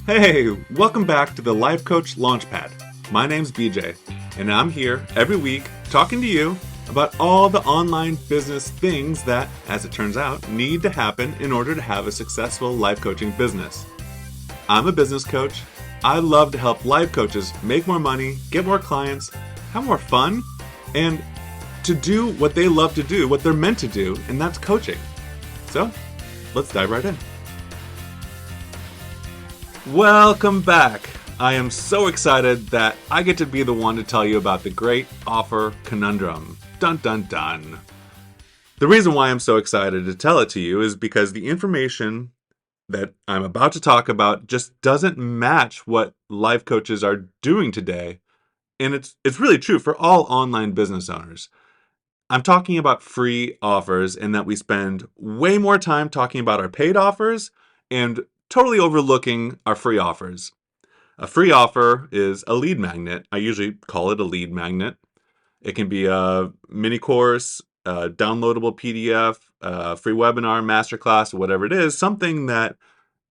Hey, welcome back to the Life Coach Launchpad. My name's BJ, and I'm here every week talking to you about all the online business things that, as it turns out, need to happen in order to have a successful life coaching business. I'm a business coach. I love to help life coaches make more money, get more clients, have more fun, and to do what they love to do, what they're meant to do, and that's coaching. So, let's dive right in. Welcome back. I am so excited that I get to be the one to tell you about the great offer conundrum. Dun dun dun. The reason why I'm so excited to tell it to you is because the information that I'm about to talk about just doesn't match what life coaches are doing today. And it's really true for all online business owners. I'm talking about free offers and that we spend way more time talking about our paid offers and totally overlooking our free offers. A free offer is a lead magnet. I usually call it a lead magnet. It can be a mini course, a downloadable PDF, a free webinar, masterclass, whatever it is, something that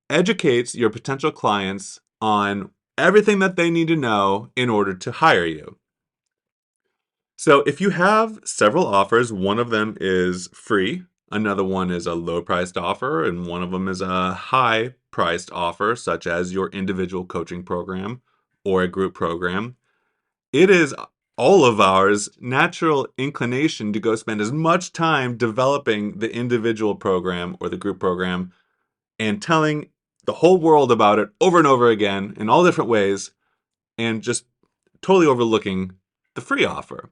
educates your potential clients on everything that they need to know in order to hire you. So if you have several offers, one of them is free, another one is a low-priced offer, and one of them is a high-priced offer, such as your individual coaching program or a group program. It is all of ours natural inclination to go spend as much time developing the individual program or the group program and telling the whole world about it over and over again in all different ways and just totally overlooking the free offer.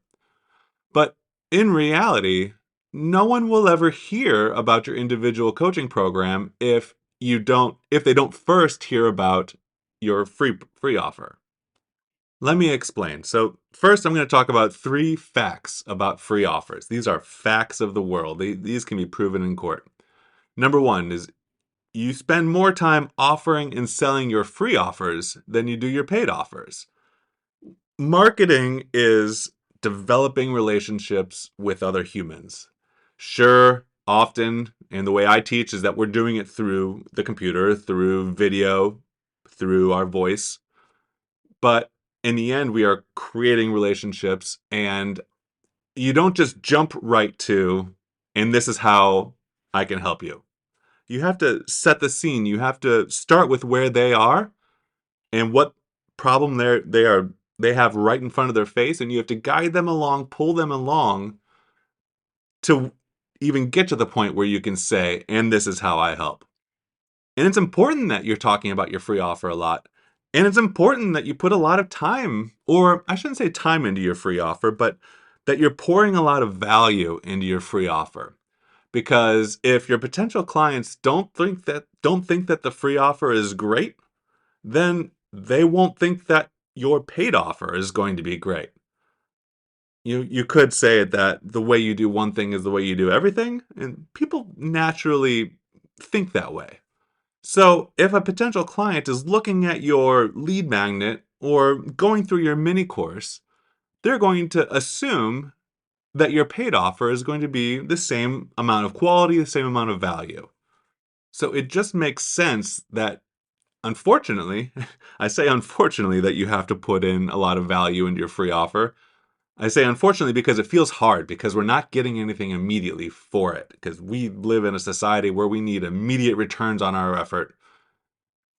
But in reality, no one will ever hear about your individual coaching program if they don't first hear about your free offer. Let me explain. So, first I'm going to talk about 3 facts about free offers. These are facts of the world. These can be proven in court. Number 1 is you spend more time offering and selling your free offers than you do your paid offers. Marketing is developing relationships with other humans. Sure, often, and the way I teach is that we're doing it through the computer, through video, through our voice. But in the end, we are creating relationships, and you don't just jump right to, and this is how I can help you. You have to set the scene. You have to start with where they are and what problem they have right in front of their face, and you have to guide them along, pull them along to even get to the point where you can say, and this is how I help. And it's important that you're talking about your free offer a lot. And it's important that you put a lot of time, or I shouldn't say time into your free offer, but that you're pouring a lot of value into your free offer. Because if your potential clients don't think that the free offer is great, then they won't think that your paid offer is going to be great. You could say it that the way you do one thing is the way you do everything, and people naturally think that way. So if a potential client is looking at your lead magnet or going through your mini course, they're going to assume that your paid offer is going to be the same amount of quality, the same amount of value. So it just makes sense that, unfortunately, I say unfortunately that you have to put in a lot of value into your free offer. I say unfortunately because it feels hard because we're not getting anything immediately for it, because we live in a society where we need immediate returns on our effort.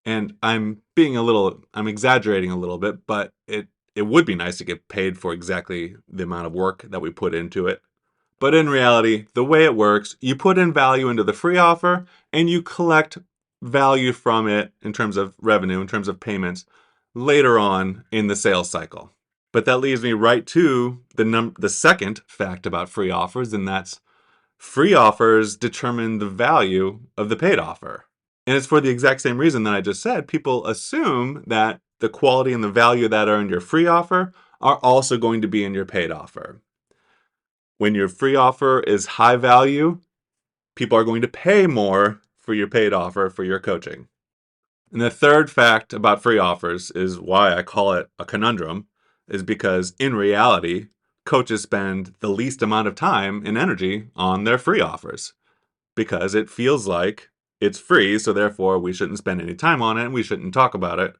And I'm exaggerating a little bit, but it would be nice to get paid for exactly the amount of work that we put into it. But in reality, the way it works, you put in value into the free offer and you collect value from it in terms of revenue, in terms of payments, later on in the sales cycle. But that leads me right to the second fact about free offers, and that's free offers determine the value of the paid offer. And it's for the exact same reason that I just said. People assume that the quality and the value that are in your free offer are also going to be in your paid offer. When your free offer is high value, people are going to pay more for your paid offer for your coaching. And the third fact about free offers is why I call it a conundrum, is because in reality, coaches spend the least amount of time and energy on their free offers because it feels like it's free, so therefore we shouldn't spend any time on it and we shouldn't talk about it.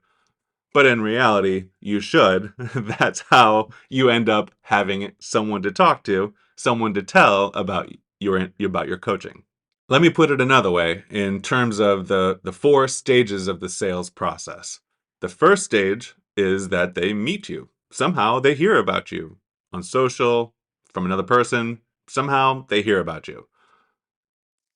But in reality, you should. That's how you end up having someone to talk to, someone to tell about your coaching. Let me put it another way in terms of the four stages of the sales process. The first stage is that they meet you. Somehow they hear about you on social, from another person. Somehow they hear about you.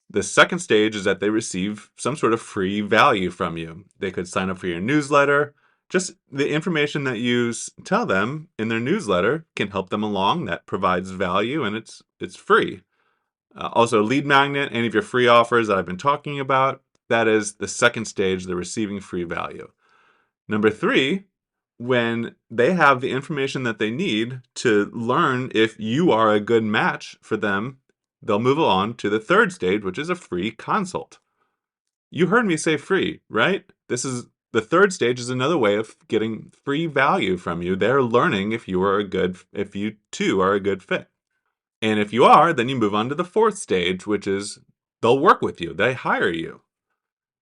The second stage is that they receive some sort of free value from you. They could sign up for your newsletter. Just the information that you tell them in their newsletter can help them along. That provides value, and it's free. Also, lead magnet, any of your free offers that I've been talking about, that is the second stage, the receiving free value. Number three, when they have the information that they need to learn if you are a good match for them, they'll move on to the third stage, which is a free consult. You heard me say free, right? The third stage is another way of getting free value from you. They're learning if you too are a good fit. And if you are, then you move on to the fourth stage, which is they'll work with you. They hire you.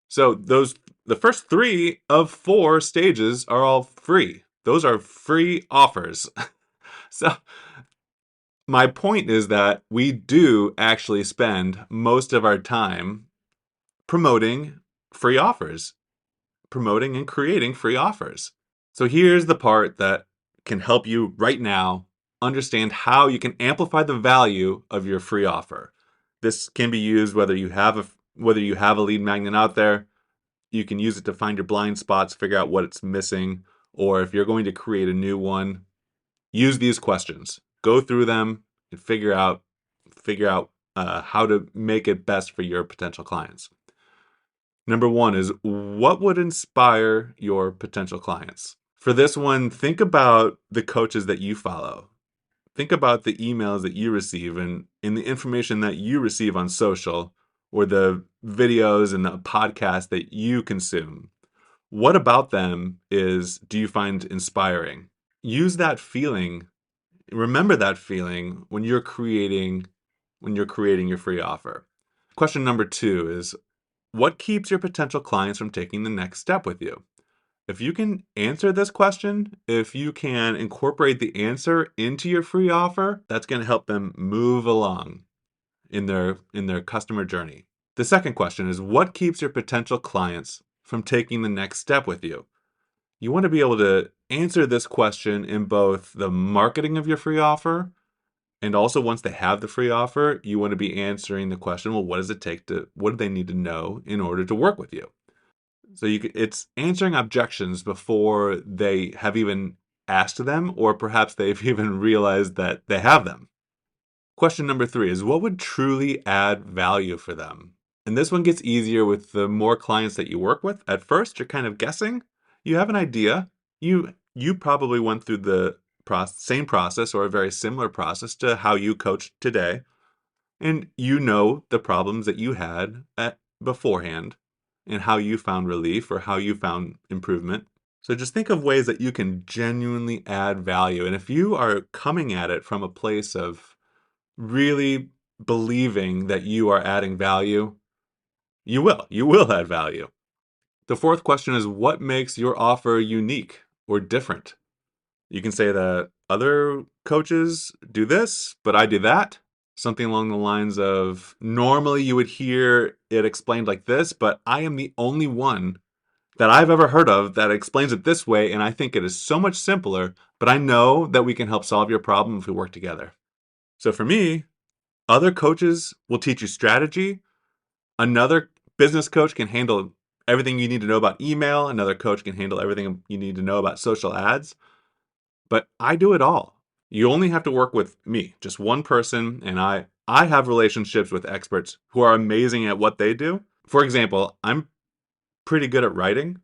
So the first three of four stages are all free. Those are free offers. So my point is that we do actually spend most of our time promoting free offers, promoting and creating free offers. So here's the part that can help you right now understand how you can amplify the value of your free offer. This can be used whether you have a lead magnet out there. You can use it to find your blind spots, figure out what it's missing, or if you're going to create a new one, use these questions. Go through them and figure out how to make it best for your potential clients. Number one is, what would inspire your potential clients? For this one, think about the coaches that you follow. Think about the emails that you receive and in the information that you receive on social or the videos and the podcasts that you consume. What about them do you find inspiring? Use that feeling. Remember that feeling when you're creating your free offer. Question number two is, what keeps your potential clients from taking the next step with you? If you can answer this question, if you can incorporate the answer into your free offer, that's going to help them move along in their customer journey. The second question is, what keeps your potential clients from taking the next step with you? You want to be able to answer this question in both the marketing of your free offer and also once they have the free offer, you want to be answering the question, well, what do they need to know in order to work with you? So it's answering objections before they have even asked them, or perhaps they've even realized that they have them. Question number three is, what would truly add value for them? And this one gets easier with the more clients that you work with. At first, you're kind of guessing. You have an idea. You probably went through the same process or a very similar process to how you coached today. And you know the problems that you had beforehand and how you found relief or how you found improvement. So just think of ways that you can genuinely add value. And if you are coming at it from a place of really believing that you are adding value, you will add value. The fourth question is, what makes your offer unique or different? You can say that other coaches do this, but I do that. Something along the lines of, normally you would hear it explained like this, but I am the only one that I've ever heard of that explains it this way, and I think it is so much simpler, but I know that we can help solve your problem if we work together. So for me, other coaches will teach you strategy. Another business coach can handle everything you need to know about email. Another coach can handle everything you need to know about social ads. But I do it all. You only have to work with me, just one person, and I have relationships with experts who are amazing at what they do. For example, I'm pretty good at writing,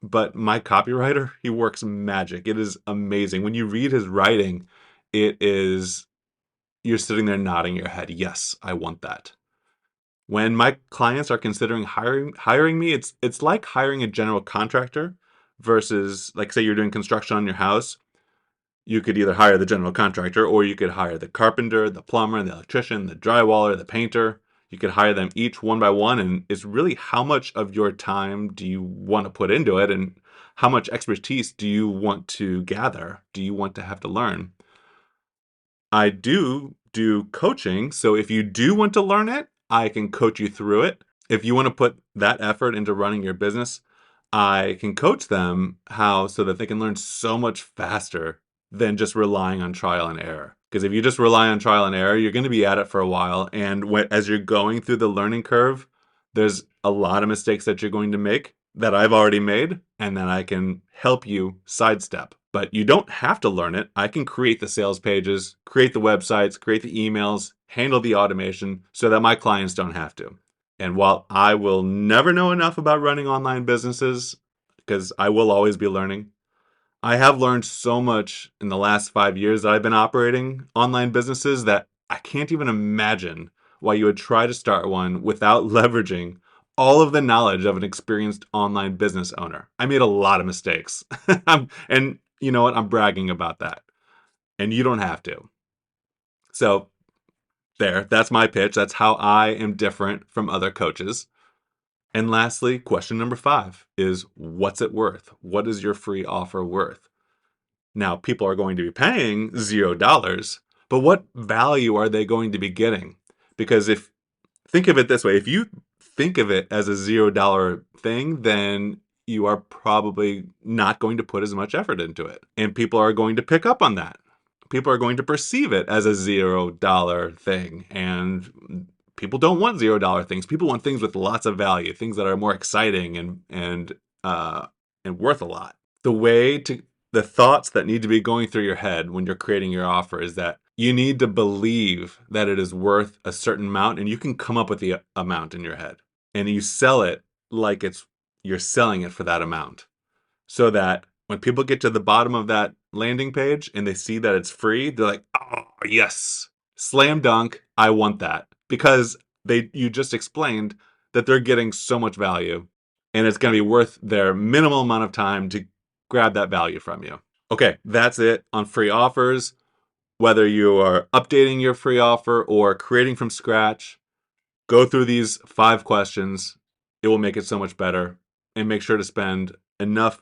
but my copywriter, he works magic. It is amazing. When you read his writing, you're sitting there nodding your head. Yes, I want that. When my clients are considering hiring me, it's like hiring a general contractor versus, like, say you're doing construction on your house. You could either hire the general contractor or you could hire the carpenter, the plumber, the electrician, the drywaller, the painter. You could hire them each one by one, and it's really how much of your time do you want to put into it, and how much expertise do you want to gather? Do you want to have to learn? I do coaching, so if you do want to learn it, I can coach you through it. If you want to put that effort into running your business, I can coach them how so that they can learn so much faster than just relying on trial and error. Because if you just rely on trial and error, you're going to be at it for a while. And as you're going through the learning curve, there's a lot of mistakes that you're going to make that I've already made, and then I can help you sidestep. But you don't have to learn it. I can create the sales pages, create the websites, create the emails, handle the automation so that my clients don't have to. And while I will never know enough about running online businesses, because I will always be learning, I have learned so much in the last 5 years that I've been operating online businesses that I can't even imagine why you would try to start one without leveraging all of the knowledge of an experienced online business owner. I made a lot of mistakes. And you know what? I'm bragging about that. And you don't have to. So that's my pitch. That's how I am different from other coaches. And lastly, question number 5 is, what's it worth? What is your free offer worth? Now, people are going to be paying $0, but what value are they going to be getting? Because think of it this way, if you think of it as a $0 thing, then you are probably not going to put as much effort into it. And people are going to pick up on that. People are going to perceive it as a $0 thing. And people don't want $0 things. People want things with lots of value, things that are more exciting and worth a lot. The thoughts that need to be going through your head when you're creating your offer is that you need to believe that it is worth a certain amount, and you can come up with the amount in your head. And you sell it like you're selling it for that amount. So that when people get to the bottom of that landing page and they see that it's free, they're like, oh, yes, slam dunk, I want that. Because you just explained that they're getting so much value, and it's going to be worth their minimal amount of time to grab that value from you. Okay, that's it on free offers. Whether you are updating your free offer or creating from scratch, go through these 5 questions. It will make it so much better. And make sure to spend enough.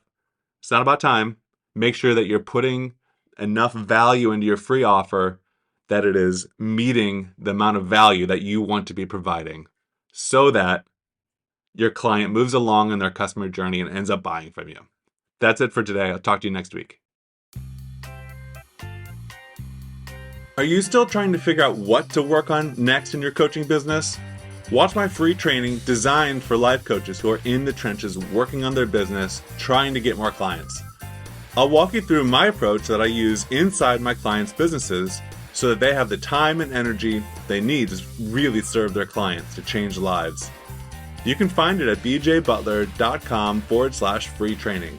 It's not about time. Make sure that you're putting enough value into your free offer that it is meeting the amount of value that you want to be providing, so that your client moves along in their customer journey and ends up buying from you. That's it for today. I'll talk to you next week. Are you still trying to figure out what to work on next in your coaching business? Watch my free training designed for life coaches who are in the trenches working on their business, trying to get more clients. I'll walk you through my approach that I use inside my clients' businesses so that they have the time and energy they need to really serve their clients to change lives. You can find it at bjbutler.com/free training.